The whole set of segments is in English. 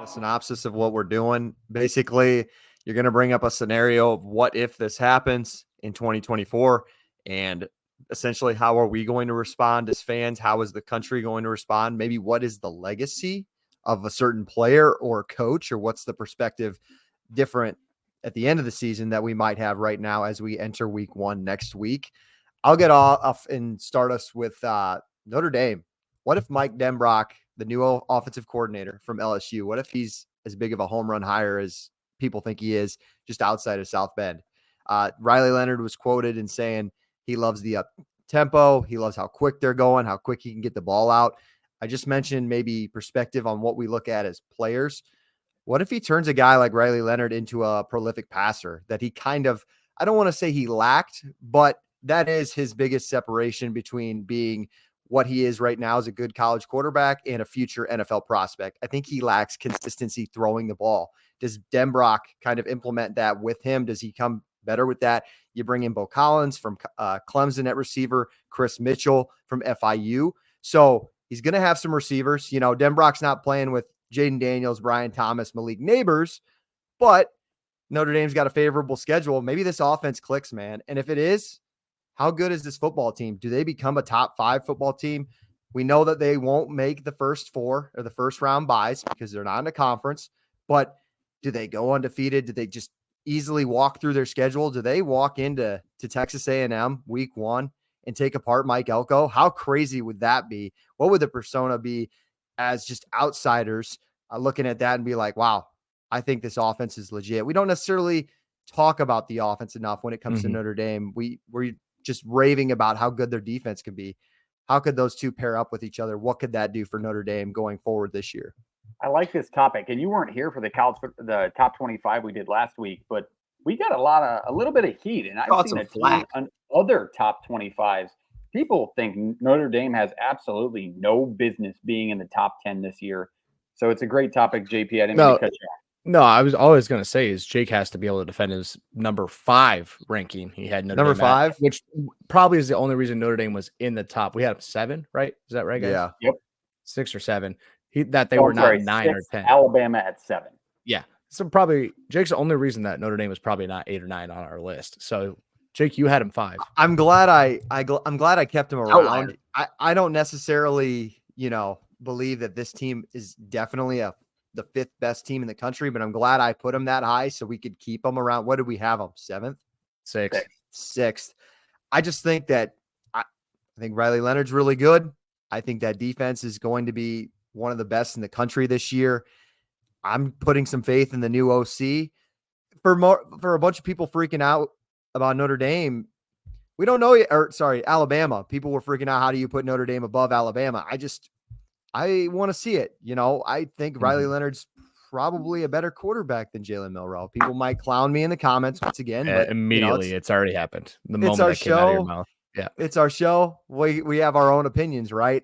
A synopsis of what we're doing. Basically, you're going to bring up a scenario of what if this happens in 2024, and essentially how are we going to respond as fans? How is the country going to respond? Maybe what is the legacy of a certain player or coach, or what's the perspective different at the end of the season that we might have right now as we enter week 1 next week. I'll get off and start us with Notre Dame. What if Mike Denbrock, the new offensive coordinator from LSU, what if he's as big of a home run hire as people think he is just outside of South Bend? Riley Leonard was quoted in saying he loves the up tempo. He loves how quick they're going, how quick he can get the ball out. I just mentioned maybe perspective on what we look at as players. What if he turns a guy like Riley Leonard into a prolific passer that he kind of, I don't want to say he lacked, but that is his biggest separation between being what he is right now as a good college quarterback and a future NFL prospect. I think he lacks consistency throwing the ball. Does Denbrock kind of implement that with him? Does he come better with that? You bring in Bo Collins from Clemson at receiver, Chris Mitchell from FIU. So he's going to have some receivers. You know, Denbrock's not playing with Jaden Daniels, Brian Thomas, Malik Neighbors, but Notre Dame's got a favorable schedule. Maybe this offense clicks, man. And if it is, how good is this football team? Do they become a top 5 football team? We know that they won't make the first 4 or the first round buys because they're not in a conference, but do they go undefeated? Do they just easily walk through their schedule? Do they walk into Texas A&M week 1 and take apart Mike Elko? How crazy would that be? What would the persona be as just outsiders looking at that and be like, wow, I think this offense is legit. We don't necessarily talk about the offense enough when it comes to Notre Dame. We're just raving about how good their defense could be. How could those two pair up with each other? What could that do for Notre Dame going forward this year? I like this topic, and you weren't here for the top 25 we did last week, but we got a little bit of heat, and I've seen other top 25s. People think Notre Dame has absolutely no business being in the top 10 this year. So it's a great topic, JP. I didn't mean to cut you off. No, I was always going to say is Jake has to be able to defend his number 5 ranking. He had number 5, which probably is the only reason Notre Dame was in the top. We had 7, right? Is that right, guys? Yeah. Yep. 6 or 7. They were not 9 or 10. Alabama at 7. Yeah. So probably Jake's the only reason that Notre Dame was probably not 8 or 9 on our list. So Jake, you had him 5. I'm glad I'm glad I kept him around. I don't necessarily, believe that this team is definitely the 5th best team in the country, but I'm glad I put him that high so we could keep him around. What did we have him? 7th? 6th. I just think that I think Riley Leonard's really good. I think that defense is going to be one of the best in the country this year. I'm putting some faith in the new OC. For a bunch of people freaking out about Notre Dame, we don't know yet, Alabama. People were freaking out. How do you put Notre Dame above Alabama? I want to see it. I think Riley Leonard's probably a better quarterback than Jalen Milroe. People might clown me in the comments once again. But, immediately, it's already happened. The moment it's our that came out of your mouth. Yeah, it's our show. We have our own opinions, right?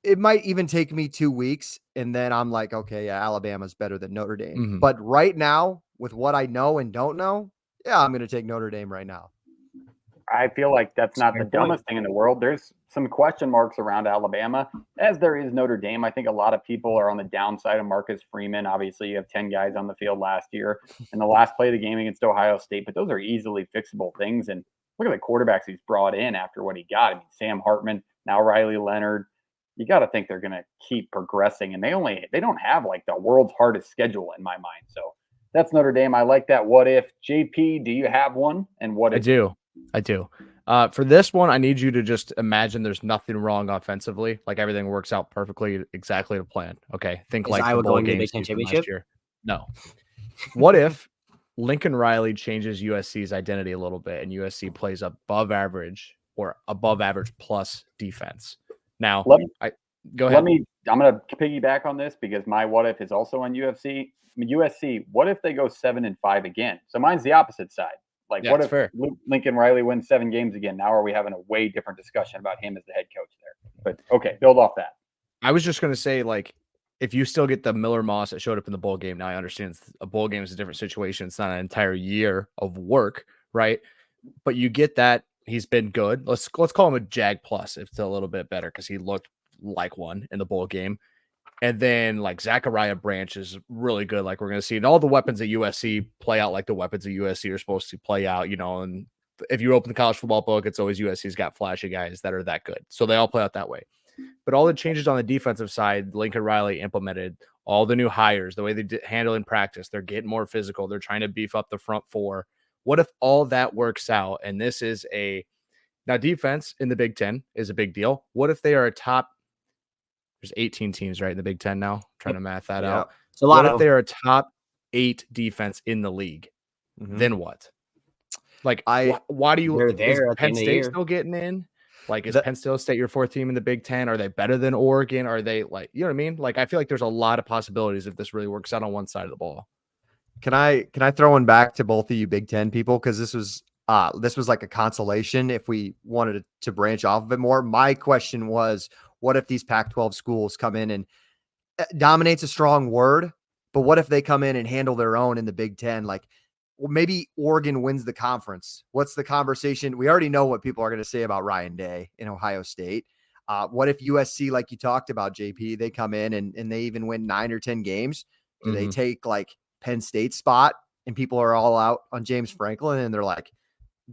It might even take me 2 weeks, and then I'm like, okay, yeah, Alabama's better than Notre Dame. But right now, with what I know and don't know, yeah, I'm going to take Notre Dame right now. I feel like that's not the dumbest thing in the world. There's some question marks around Alabama, as there is Notre Dame. I think a lot of people are on the downside of Marcus Freeman. Obviously, you have 10 guys on the field last year in the last play of the game against Ohio State, but those are easily fixable things. And look at the quarterbacks he's brought in after what he got. I mean, Sam Hartman, now Riley Leonard. You got to think they're going to keep progressing, and they don't have like the world's hardest schedule in my mind. So that's Notre Dame. I like that. What if, JP? Do you have one? And what if? I do. For this one, I need you to just imagine there's nothing wrong offensively. Like everything works out perfectly, exactly to plan. Okay. Think like Iowa the bowl going to the games Big Ten championship? last year. No. What if Lincoln Riley changes USC's identity a little bit and USC plays above average or above average plus defense? Now, go ahead. I'm going to piggyback on this because my what if is also on USC. USC, what if they go 7-5 again? So mine's the opposite side. Like, what if Lincoln Riley wins 7 games again? Now are we having a way different discussion about him as the head coach there? But okay, build off that. I was just going to say, like, if you still get the Miller Moss that showed up in the bowl game, now I understand a bowl game is a different situation. It's not an entire year of work, right? But you get that he's been good. Let's call him a Jag plus if it's a little bit better because he looked like one in the bowl game. And then like Zachariah Branch is really good. Like we're going to see, and all the weapons at USC play out like the weapons at USC are supposed to play out, and if you open the college football book, it's always USC's got flashy guys that are that good. So they all play out that way. But all the changes on the defensive side, Lincoln Riley implemented all the new hires, the way they handle in practice. They're getting more physical. They're trying to beef up the front four. What if all that works out? And this is now defense in the Big Ten is a big deal. What if they are a top? There's 18 teams right in the Big Ten now. I'm trying to math that out. It's a lot. What if they are a top 8 defense in the league? Then what? Like, why do you? They're there. Is Penn State still getting in? Like, is Penn State your 4th team in the Big Ten? Are they better than Oregon? Are they like, you know what I mean? Like, I feel like there's a lot of possibilities if this really works out on one side of the ball. Can I throw one back to both of you Big Ten people? Because this was like a consolation if we wanted to branch off a bit more. My question was, what if these Pac-12 schools come in and dominate's a strong word, but what if they come in and handle their own in the Big Ten? Like, well, maybe Oregon wins the conference. What's the conversation? We already know what people are going to say about Ryan Day in Ohio State. What if USC, like you talked about, JP, they come in and they even win 9 or 10 games? Do they take like Penn State's spot and people are all out on James Franklin and they're like,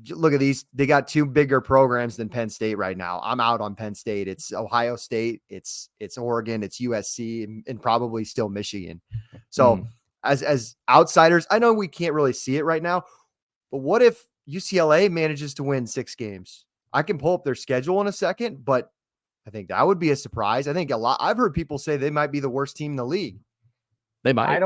look at these, they got 2 bigger programs than Penn State right now. I'm out on Penn State. It's Ohio State, it's Oregon, it's USC, and probably still Michigan. So as outsiders, I know we can't really see it right now, but what if UCLA manages to win 6 games? I can pull up their schedule in a second, but I think that would be a surprise. I think I've heard people say they might be the worst team in the league. They might.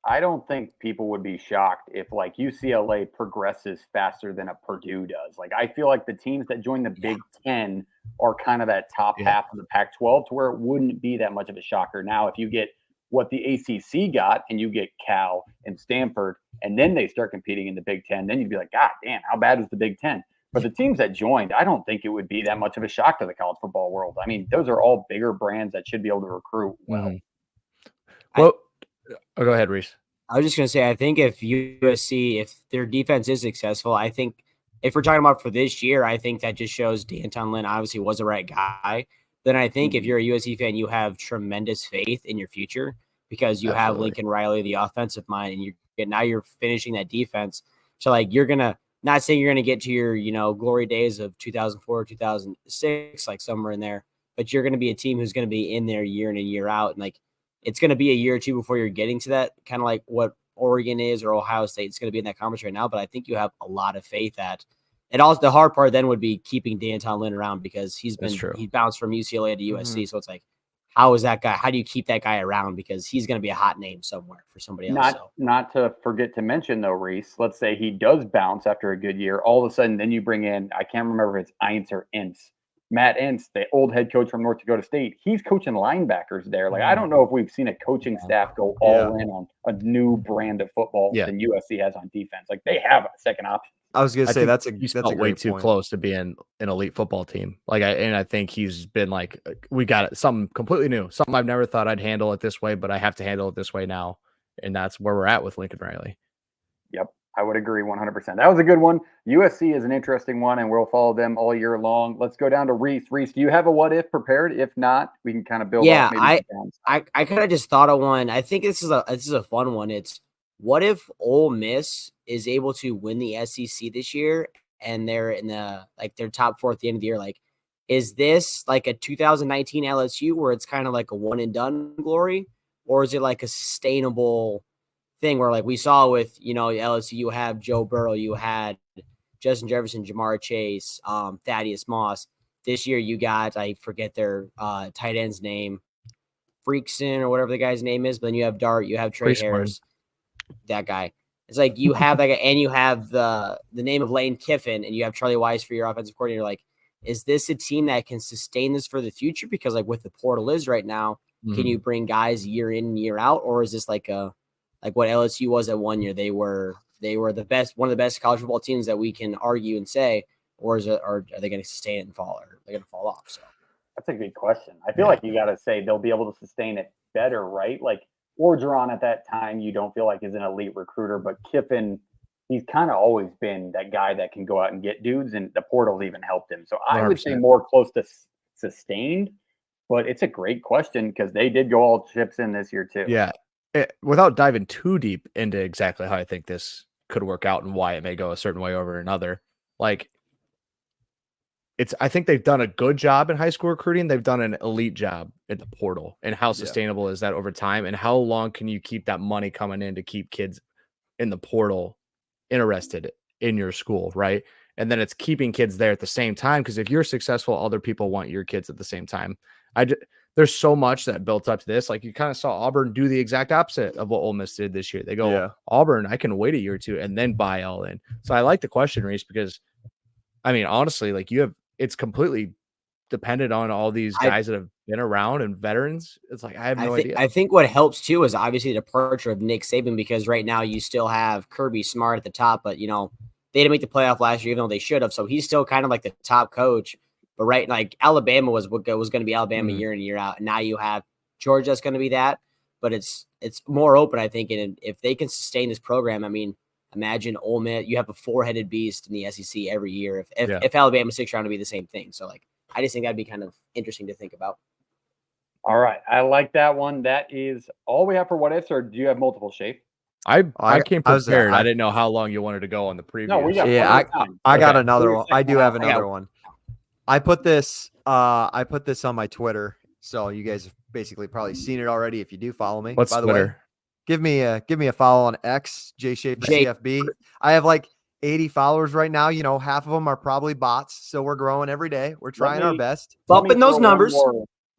I don't think people would be shocked if like UCLA progresses faster than a Purdue does. Like, I feel like the teams that join the Big Ten are kind of that top half of the Pac-12 to where it wouldn't be that much of a shocker. Now, if you get what the ACC got and you get Cal and Stanford, and then they start competing in the Big Ten, then you'd be like, God damn, how bad is the Big Ten? But the teams that joined, I don't think it would be that much of a shock to the college football world. I mean, those are all bigger brands that should be able to recruit well. Well, go ahead, Reese. I was just going to say, I think if USC, if their defense is successful, I think if we're talking about for this year, I think that just shows D'Anton Lynn obviously was the right guy. Then I think if you're a USC fan, you have tremendous faith in your future because you have Lincoln Riley, the offensive mind, and now you're finishing that defense. So like you're going to, not saying you're going to get to your, glory days of 2004, 2006, like somewhere in there, but you're going to be a team who's going to be in there year in and year out. And like, it's going to be a year or two before you're getting to that, kind of like what Oregon is or Ohio State. It's going to be in that conference right now, but I think you have a lot of faith that. And also the hard part then would be keeping D'Anton Lynn around because he bounced from UCLA to USC. So it's like, how is that guy? How do you keep that guy around? Because he's going to be a hot name somewhere for somebody else. Not to forget to mention though, Reese, let's say he does bounce after a good year. All of a sudden, then you bring in, I can't remember if it's Ince or Ince. Matt Entz, the old head coach from North Dakota State, he's coaching linebackers there. Like, I don't know if we've seen a coaching staff go all in on a new brand of football than USC has on defense. Like, they have a second option. I was going to say that's a way too close to being an elite football team. Like, I think he's been like, we got something completely new, something I've never thought I'd handle it this way, but I have to handle it this way now. And that's where we're at with Lincoln Riley. Yep. I would agree 100%. That was a good one. USC is an interesting one, and we'll follow them all year long. Let's go down to Reese. Reese, do you have a what if prepared? If not, we can kind of build. Yeah, I kind of just thought of one. I think this is a fun one. It's what if Ole Miss is able to win the SEC this year, and they're in their top 4 at the end of the year. Like, is this like a 2019 LSU where it's kind of like a one and done glory, or is it like a sustainable thing where like we saw with, LSU, you have Joe Burrow, you had Justin Jefferson, Jamar Chase, Thaddeus Moss. This year you got, I forget their tight end's name, Freakson or whatever the guy's name is, but then you have Dart, you have Trey Harris, that guy. It's like you have that guy, and you have the name of Lane Kiffin, and you have Charlie Weiss for your offensive coordinator. Like, is this a team that can sustain this for the future? Because like with the portal is right now, can you bring guys year in and year out, or is this like what LSU was at one year? They were the best, one of the best college football teams that we can argue and say, or are they going to sustain it and fall, or are they going to fall off? So that's a good question. I feel like you got to say they'll be able to sustain it better, right? Like Orgeron at that time, you don't feel like is an elite recruiter, but Kiffin, he's kind of always been that guy that can go out and get dudes, and the portal's even helped him. So I would say more close to sustained. But it's a great question because they did go all chips in this year too. Yeah. Without diving too deep into exactly how I think this could work out and why it may go a certain way over another, like I think they've done a good job in high school recruiting. They've done an elite job at the portal. And how sustainable is that over time? And how long can you keep that money coming in to keep kids in the portal interested in your school, right? And then it's keeping kids there at the same time, because if you're successful, other people want your kids at the same time. There's so much that built up to this. Like, you kind of saw Auburn do the exact opposite of what Ole Miss did this year. They go, Auburn, I can wait a year or two and then buy all in. So I like the question, Reese, because I mean, honestly, like, it's completely dependent on all these guys that have been around and veterans. It's like, I have no idea. I think what helps too is obviously the departure of Nick Saban, because right now you still have Kirby Smart at the top, but they didn't make the playoff last year, even though they should have. So he's still kind of like the top coach. But right, like Alabama was going to be Alabama year in, year out. And now you have Georgia that's going to be that. But it's more open, I think. And if they can sustain this program, I mean, imagine Ole Miss, you have a four-headed beast in the SEC every year. If Alabama sticks around to be the same thing. So, like, I just think that'd be kind of interesting to think about. All right. I like that one. That is all we have for what ifs, or do you have multiple, Shape? I came prepared. I didn't know how long you wanted to go on the preview. No, we got I got another one. I do have another one. I put this on my Twitter, so you guys have basically probably seen it already if you do follow me. What's By the Twitter? way, give me a follow on X, JShaferCFB. I have like 80 followers right now. Half of them are probably bots, so we're growing every day. We're trying our best. Bumping those numbers.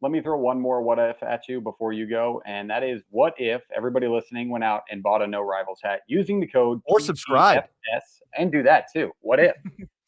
Let me throw one more what if at you before you go, and that is, what if everybody listening went out and bought a No Rivals hat using the code or subscribe and do that too? What if?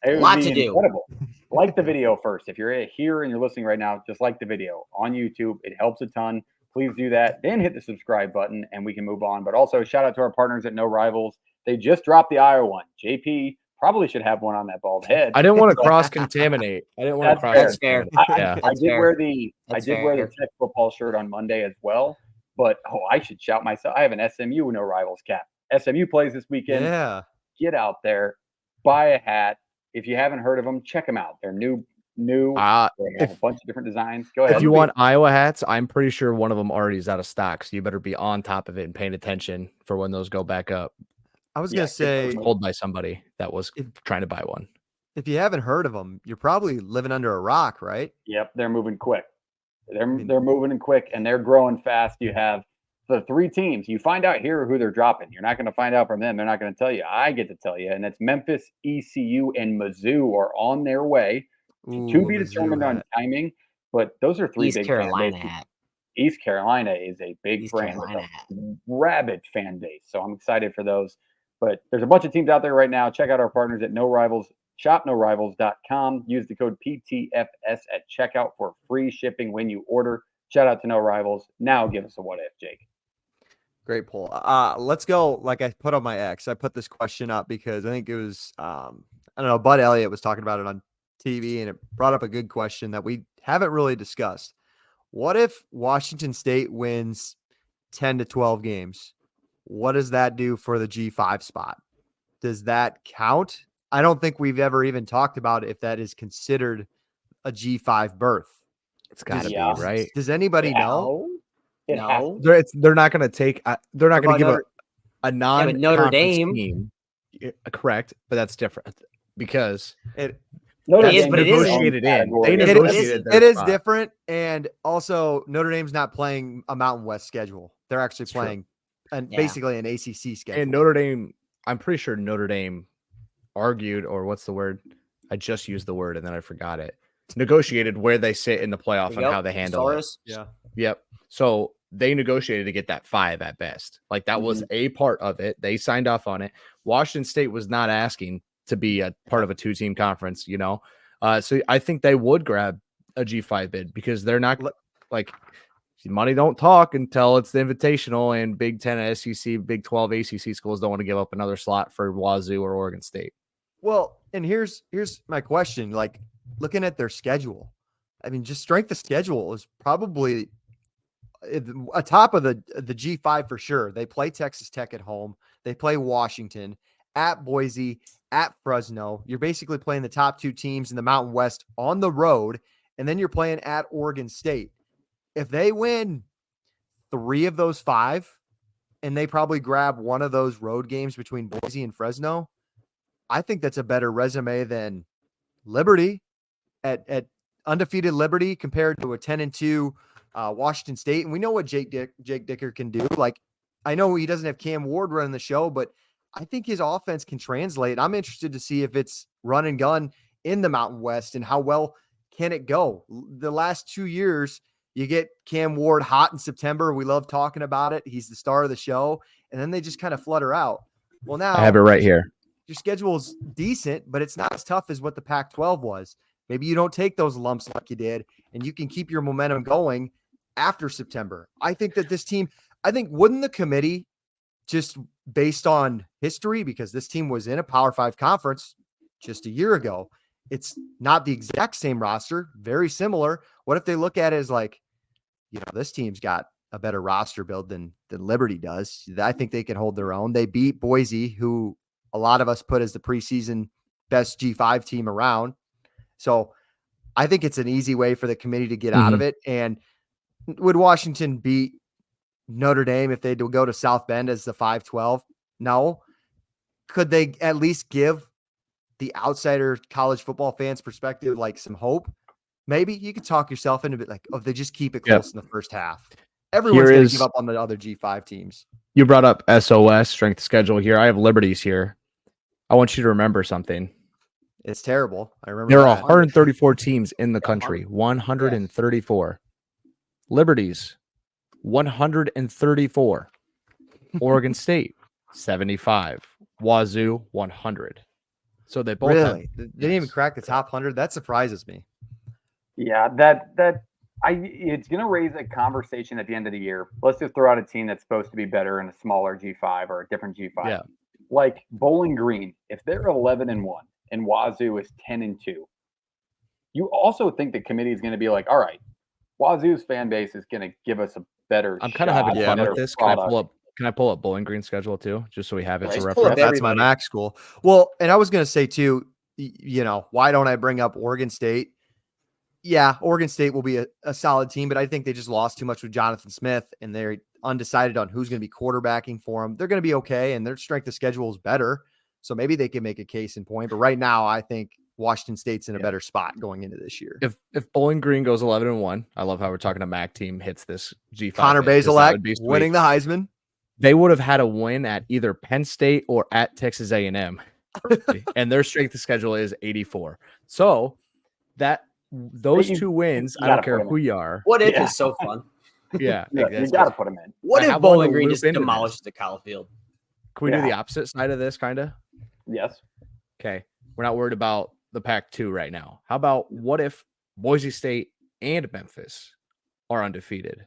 A lot to do. Incredible. Like the video first. If you're here and you're listening right now, just like the video on YouTube. It helps a ton. Please do that. Then hit the subscribe button and we can move on. But also, shout out to our partners at No Rivals. They just dropped the Iowa one. JP probably should have one on that bald head. I didn't want to cross-contaminate. That's fair. I did wear the Tech football shirt on Monday as well. But I should shout myself. I have an SMU No Rivals cap. SMU plays this weekend. Yeah. Get out there, buy a hat. If you haven't heard of them, check them out. They're new. They have a bunch of different designs. Go ahead. If you want Iowa hats, I'm pretty sure one of them already is out of stock. So you better be on top of it and paying attention for when those go back up. I was going to say, told by somebody that was trying to buy one. If you haven't heard of them, you're probably living under a rock, right? Yep. They're moving quick. They're moving quick and they're growing fast. You have the three teams. You find out here who they're dropping. You're not going to find out from them. They're not going to tell you. I get to tell you. And it's Memphis, ECU, and Mizzou are on their way to be determined on timing. But those are three big Carolina hat. East Carolina is a big brand with a rabid fan base. So I'm excited for those. But there's a bunch of teams out there right now. Check out our partners at No Rivals. ShopNoRivals.com. Use the code PTFS at checkout for free shipping when you order. Shout out to No Rivals. Now give us a what if, Jake. Great poll. Let's go. Like I put on my X, I put this question up because I think it was, I don't know, Bud Elliott was talking about it on TV, and it brought up a good question that we haven't really discussed. What if Washington State wins 10 to 12 games? What does that do for the G5 spot? Does that count? I don't think we've ever even talked about if that is considered a G5 berth. It's got to be, right? Does anybody know? No. They're not going to take. They're not going to give a non-Notre Dame team. Correct, but that's different because Notre Dame negotiated in. They negotiated. It is different, and also Notre Dame's not playing a Mountain West schedule. They're actually playing basically an ACC schedule. And Notre Dame, I'm pretty sure Notre Dame argued, or what's the word? I just used the word and then I forgot it. It's negotiated where they sit in the playoff and how they handle it. Yeah. Yep. So they negotiated to get that 5 at best. Like that was a part of it. They signed off on it. Washington State was not asking to be a part of a 2-team conference, So I think they would grab a G5 bid because they're not like money don't talk until it's the Invitational, and Big 10 SEC, Big 12 ACC schools don't want to give up another slot for Wazoo or Oregon State. Well, and here's my question. Like, looking at their schedule, I mean, just strength of schedule is probably atop of the G5 for sure. They play Texas Tech at home. They play Washington, at Boise, at Fresno. You're basically playing the top 2 teams in the Mountain West on the road, and then you're playing at Oregon State. if they win 3 of those 5, and they probably grab one of those road games between Boise and Fresno, I think that's a better resume than Liberty at undefeated Liberty compared to a 10-2 Washington State. And we know what Jake Dicker can do. Like, I know he doesn't have Cam Ward running the show, but I think his offense can translate. I'm interested to see if it's run and gun in the Mountain West and how well can it go. The last 2 years, you get Cam Ward hot in September. We love talking about it. He's the star of the show. And then they just kind of flutter out. Well, now I have it right here. your schedule is decent, but it's not as tough as what the Pac-12 was. Maybe you don't take those lumps like you did, and you can keep your momentum going after September. I think that this team, wouldn't the committee, just based on history, because this team was in a Power 5 conference just a year ago, it's not the exact same roster, very similar. What if they look at it as like, this team's got a better roster build than Liberty does? I think they can hold their own. They beat Boise, who a lot of us put as the preseason best G5 team around. So I think it's an easy way for the committee to get out of it. And would Washington beat Notre Dame if they do go to South Bend as the 5-12? No. Could they at least give the outsider college football fans perspective like some hope? Maybe you could talk yourself into it, like, oh, they just keep it close in the first half. Everyone's going to give up on the other G5 teams. You brought up SOS, strength schedule here. I have Liberties here. I want you to remember something. It's terrible. I remember there are 134 teams in the country. 134. Liberties, 134. Oregon State, 75. Wazoo, 100. So they both really they didn't even crack the top 100. That surprises me. Yeah, it's going to raise a conversation at the end of the year. Let's just throw out a team that's supposed to be better in a smaller G5 or a different G5. Yeah. Like Bowling Green, if they're 11-1 and Wazoo is 10-2, you also think the committee is going to be like, all right, Wazoo's fan base is going to give us a better I'm kind of having fun with this. Can I pull up Bowling Green schedule too, just so we have it for reference? That's my MAC school. Well, and I was going to say too, why don't I bring up Oregon State? Yeah, Oregon State will be a solid team, but I think they just lost too much with Jonathan Smith, and they're undecided on who's going to be quarterbacking for them. They're going to be okay, and their strength of schedule is better, so maybe they can make a case in point. But right now, I think Washington State's in a better spot going into this year. If Bowling Green goes 11-1, I love how we're talking a MAC team hits this G5. Connor Bazelak winning the Heisman. They would have had a win at either Penn State or at Texas A&M, and their strength of schedule is 84. So those 2 wins, I don't care who you are. What if is so fun? Yeah, you got to put them in. What if Bowling Green just demolishes the Kyle Field? Can we do the opposite side of this, kind of? Yes. Okay. We're not worried about the Pac-2 right now. How about what if Boise State and Memphis are undefeated?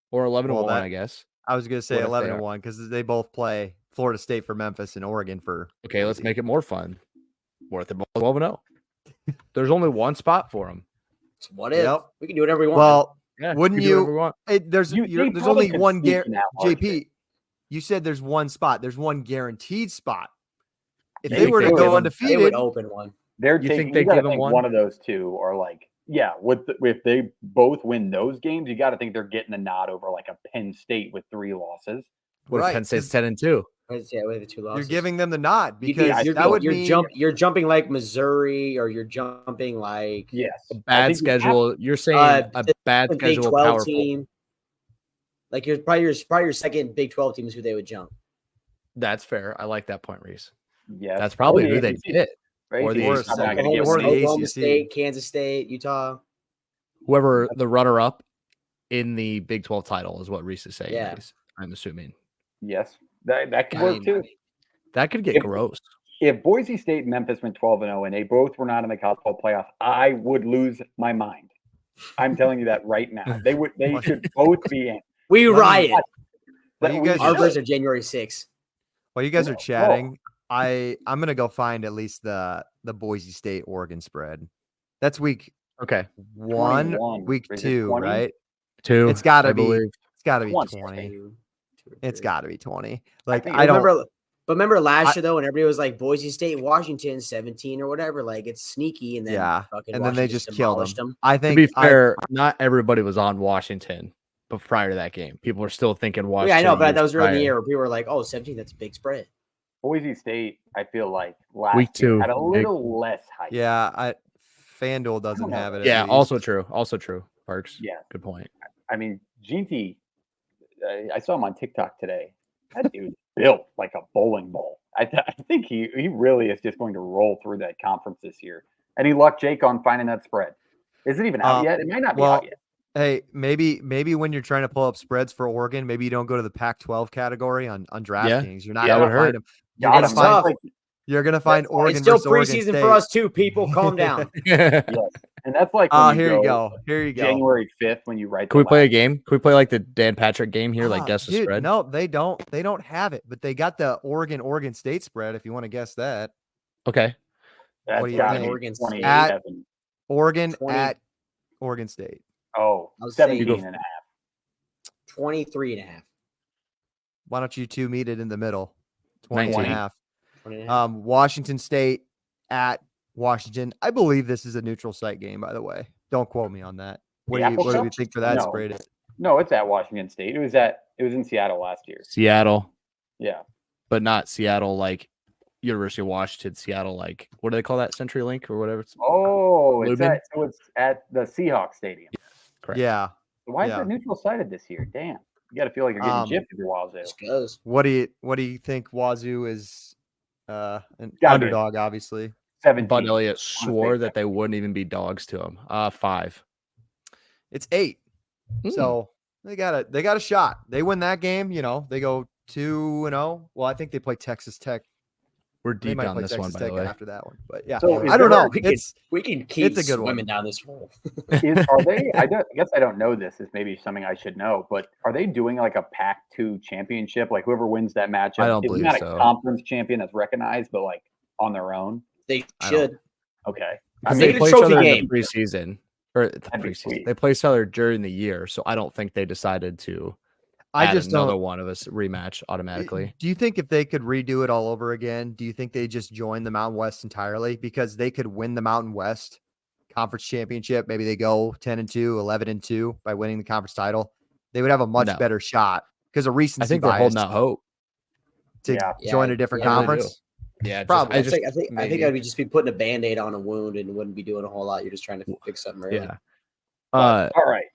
Or 11-1, I guess. I was going to say 11-1 because they both play Florida State for Memphis and Oregon for. Okay, let's make it more fun. What if they're both 12-0? There's only one spot for them. So what if we can do whatever we want? Well, yeah, wouldn't you? There's only one JP. You said there's one spot. There's one guaranteed spot. If they were to go undefeated, they would open one. You think they give them one of those two, or like, if they both win those games, you got to think they're getting a nod over like a Penn State with 3 losses. Right. Penn State's 10-2. Yeah, with the 2 losses. You're giving them the nod because you're jumping like Missouri, or you're jumping like a bad schedule. You're saying a bad schedule, powerful team. Like you're probably your second Big 12 team is who they would jump. That's fair. I like that point, Reese. Yeah, that's probably who they get. Or the Oklahoma State, Kansas State, Utah. Whoever the runner-up in the Big 12 title is what Reese is saying. Yeah. I'm assuming. Yes, that could work too. That could get gross. If Boise State and Memphis went 12-0 and they both were not in the college football playoff, I would lose my mind. I'm telling you that right now. They should both be in. We riot. Our version of January 6th. While you guys are chatting, I'm gonna go find at least the Boise State Oregon spread. That's week 1, week 2, right? 2. It's gotta be 20. It's gotta be 20. Like I don't remember. But remember last year though, when everybody was like Boise State, Washington, 17 or whatever, like it's sneaky, and then fucking and then they Washington just killed demolished them. them. I To think be fair, not everybody was on Washington, but prior to that game, people were still thinking Washington. Yeah, I know, but that was early in the prior. year where people were like, "Oh, 17, that's a big spread." Boise State, I feel like last Week year 2, had a big. little less hype. FanDuel doesn't know. have it. Yeah, at also least. true. Also true. Parks. Yeah. Good point. I mean, Ginty, I saw him on TikTok today. That dude built like a bowling ball. I think he really is just going to roll through that conference this year. And he lucked Jake on finding that spread. Is it even out yet? It might not be out yet. Hey, maybe when you're trying to pull up spreads for Oregon, maybe you don't go to the Pac-12 category on DraftKings. You're not going to find them. You're going to find Oregon. It's still versus Oregon preseason State. for us too. People, calm down. Yes. And that's like when here you go. Here you go. January 5th when you write. Can we play a game? Can we play like the Dan Patrick game here? Like guess the Dude, spread? No, they don't. They don't have it, but they got the Oregon State spread. If you want to guess that. Okay. That's what do you got think? Oregon State At Oregon 20. at Oregon State. Oh, I was 17 saying- and a half. 23.5. Why don't you two meet it in the middle? 20 and a 19. half. 20.5. Washington State at Washington. I believe this is a neutral site game, by the way. Don't quote me on that. What do you think for that No. spread? No, it's at Washington State. It was in Seattle last year. Seattle, Yeah. but not Seattle like University of Washington. Seattle like what do they call that? CenturyLink or whatever. Oh, Lubin? it's at the Seahawks Stadium. Correct. Yeah. Why is Yeah. it neutral sided this year? Damn. You got to feel like you're getting gypped if you're Wazoo. Just goes. What do you think Wazoo is an Gotta be. underdog, obviously. 17. Bud Elliott swore that they wouldn't even be dogs to him. 5. It's 8. So they got a shot. They win that game, they go 2-0. Well, I think they play Texas Tech. We're They deep might down play this Texas one, by Tech the way. after that one. But yeah, So is I don't there- know. We can keep it's a good swimming one. down this hole. Are they? I guess I don't know this. Is maybe something I should know. But are they doing like a Pac-2 championship? Like whoever wins that matchup, I don't is believe not so. a conference champion that's recognized, but like on their own. They I should. Okay. Because Make they it a play each trophy other in game. the preseason. Or the That'd be preseason. sweet. They play each other during the year, so I don't think they decided to I add just another don't. one of us rematch automatically. Do you think if they could redo it all over again, do you think they just join the Mountain West entirely? Because they could win the Mountain West conference championship. Maybe they go 10-2, 11-2 by winning the conference title. They would have a much No. better shot because of recency I think they're bias holding out hope. to Yeah. join Yeah, a different yeah, they do. conference. Yeah, Probably. I think I think maybe. I'd be just be putting a band-aid on a wound and wouldn't be doing a whole lot. You're just trying to fix something early. Yeah. All right.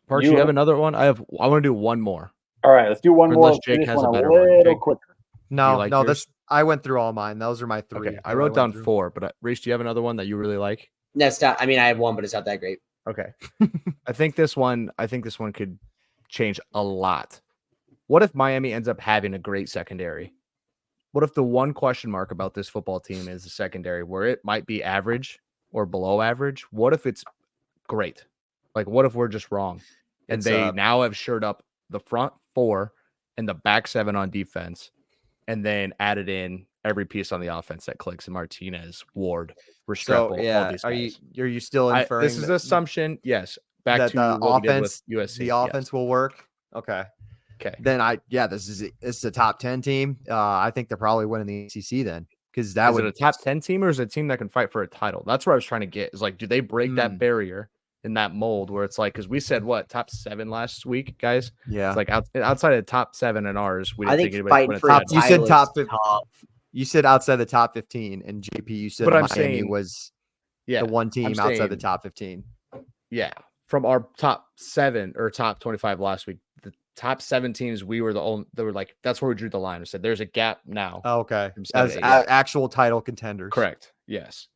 Parks, you have another one? I want to do one more. All right. Let's do one more. Unless Jake This has one a a better one. little Jake. quicker. No, like no, yours? I went through all mine. Those are my 3. Okay, I that wrote went down through. 4, but Reese, do you have another one that you really like? That's not. I mean, I have one, but it's not that great. Okay. I think this one could change a lot. What if Miami ends up having a great secondary? What if the one question mark about this football team is the secondary, where it might be average or below average? What if it's great? Like, what if we're just wrong? And It's, they now have shored up the front 4 and the back 7 on defense, and then added in every piece on the offense that clicks, and Martinez, Ward, Restrepo, So all yeah, these are guys. you still inferring This is an assumption. Yes. Back that to the what we did with offense, USC. the yes. offense will work? Okay. Okay. Then this is a top 10 team. I think they're probably winning the ACC then, because that Is would it a top 10 team or is it a team that can fight for a title? That's where I was trying to get. Is like, do they break that barrier in that mold where it's like, because we said what, top 7 last week, guys? yeah. It's like outside of the top 7 in ours, we I didn't think think anybody fighting would for win a a You title. said title top is 15. tough. You said outside the top 15, and JP, you said But I'm Miami saying- was Yeah. the one team I'm outside the saying- top 15. Yeah. From our top 7 or top 25 last week, the top 7 teams, we were the only, they were like, that's where we drew the line. We said there's a gap now. Oh, okay. From 7 As to 8. actual title contenders. Correct. Yes.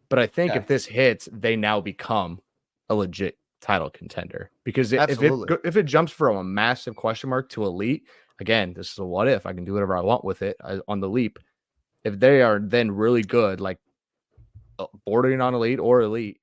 But I think Okay. if this hits, they now become a legit title contender, because Absolutely. if it jumps from a massive question mark to elite, again, this is a what if. I can do whatever I want with it on the leap. If they are then really good, like bordering on elite or elite,